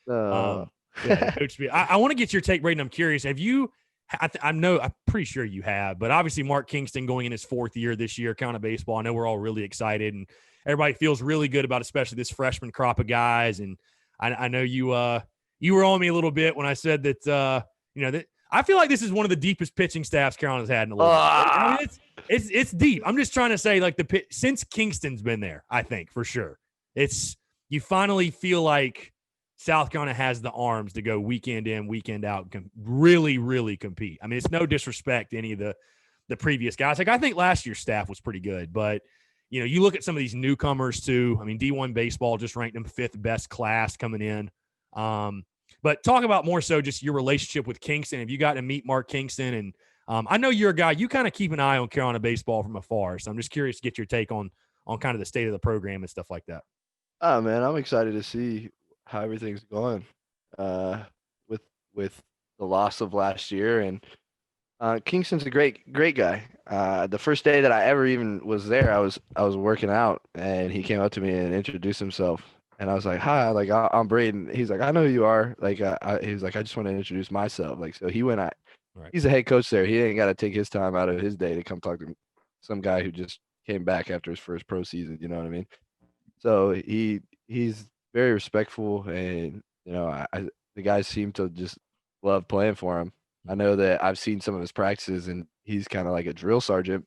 Uh, Yeah, he coached me. I want to get your take, Braden. I'm curious. Have you? I'm pretty sure you have, but obviously Mark Kingston going in his 4th year this year, County Baseball. I know we're all really excited, and everybody feels really good about, especially this freshman crop of guys. And I know you were on me a little bit when I said that that I feel like this is one of the deepest pitching staffs Carolina's had in a little bit. I mean, it's deep. I'm just trying to say, like, since Kingston's been there, I think for sure, you finally feel like South Carolina has the arms to go weekend in, weekend out, and really, really compete. I mean, it's no disrespect to any of the previous guys. Like, I think last year's staff was pretty good, but you look at some of these newcomers too. I mean, D1 baseball just ranked them 5th best class coming in. But talk about more so just your relationship with Kingston. Have you gotten to meet Mark Kingston? And I know you're a guy, you kind of keep an eye on Carolina baseball from afar. So I'm just curious to get your take on kind of the state of the program and stuff like that. Oh man, I'm excited to see how everything's going with the loss of last year. And Kingston's a great guy. The first day that I ever even was there, I was working out, and he came up to me and introduced himself. And I was like, "Hi, like I'm Braden." He's like, "I know who you are." Like, he was like, "I just want to introduce myself." Like, so he went. Right. He's a head coach there. He ain't got to take his time out of his day to come talk to some guy who just came back after his first pro season. You know what I mean? So he's very respectful, and the guys seem to just love playing for him. I know that I've seen some of his practices, and he's kind of like a drill sergeant.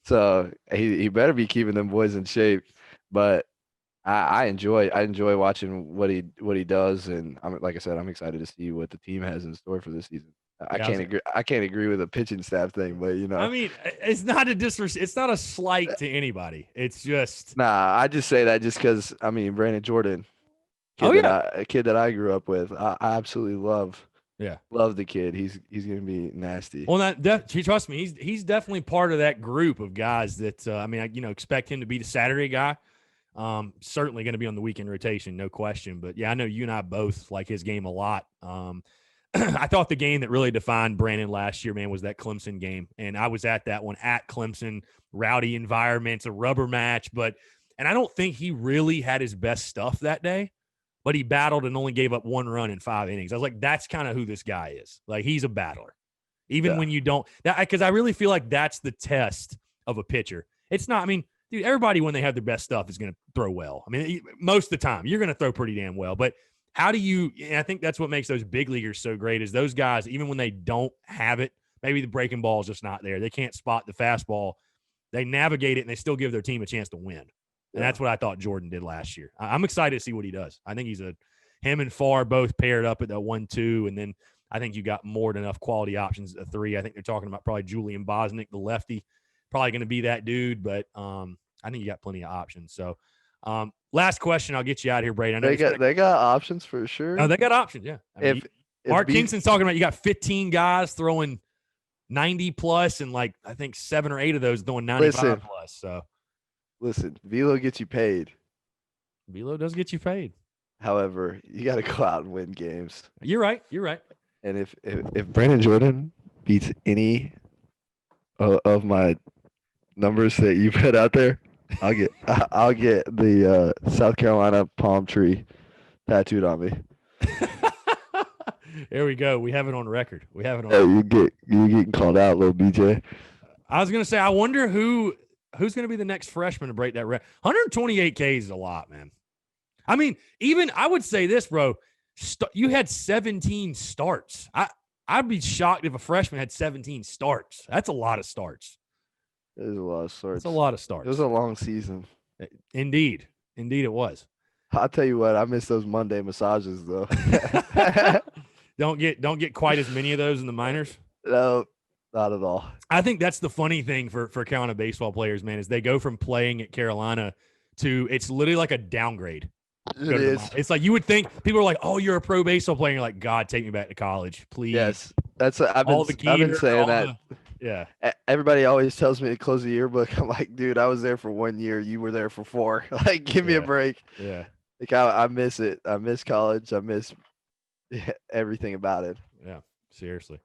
So he better be keeping them boys in shape. But I enjoy watching what he does, and like I said, I'm excited to see what the team has in store for this season. I can't agree with the pitching staff thing, but I mean, it's not it's not a slight to anybody. It's just I just say that just because I mean Brandon Jordan, a kid that I grew up with, I absolutely love. Yeah, love the kid. He's gonna be nasty. Well, trust me, he's definitely part of that group of guys that I mean, expect him to be the Saturday guy. Certainly going to be on the weekend rotation, no question. But yeah, I know you and I both like his game a lot. I thought the game that really defined Brandon last year, man, was that Clemson game. And I was at that one at Clemson, rowdy environment, it's a rubber match. And I don't think he really had his best stuff that day, but he battled and only gave up 1 run in 5 innings. I was like, that's kind of who this guy is. Like, he's a battler. Even when you don't, because I really feel like that's the test of a pitcher. It's not, I mean, dude, everybody, when they have their best stuff, is going to throw well. I mean, most of the time, you're going to throw pretty damn well. But how do you – and I think that's what makes those big leaguers so great is those guys, even when they don't have it, maybe the breaking ball is just not there. They can't spot the fastball. They navigate it, and they still give their team a chance to win. And that's what I thought Jordan did last year. I'm excited to see what he does. I think him and Farr both paired up at that 1-2, and then I think you got more than enough quality options at 3. I think they're talking about probably Julian Bosnick, the lefty, probably going to be that dude, but I think you got plenty of options. So, last question, I'll get you out here, Braden. They got options for sure. No, they got options, yeah. I mean, Mark Kingston's talking about you got 15 guys throwing 90 plus, and like I think 7 or 8 of those throwing 95 plus. So, listen, Velo gets you paid. Velo does get you paid. However, you got to go out and win games. You're right. And if Brandon Jordan beats any of my numbers that you put out there, I'll get the South Carolina palm tree tattooed on me. There we go. We have it on record. You getting called out, little BJ. I was gonna say, I wonder who's gonna be the next freshman to break that record. 128 Ks is a lot, man. I mean, even I would say this, bro. You had 17 starts. I'd be shocked if a freshman had 17 starts. That's a lot of starts. It is a lot of starts. It's a lot of starts. It was a long season. Indeed it was. I'll tell you what, I miss those Monday massages though. Don't get quite as many of those in the minors. No, not at all. I think that's the funny thing for Carolina baseball players, man, is they go from playing at Carolina to it's literally like a downgrade. It is. It's like you would think people are like, "Oh, you're a pro baseball player." You're like, "God, take me back to college, please." Yes, I've been saying that. Yeah. Everybody always tells me to close the yearbook. I'm like, dude, I was there for 1 year. You were there for 4. Like, give me a break. Yeah. Like, I miss it. I miss college. I miss everything about it. Yeah. Seriously.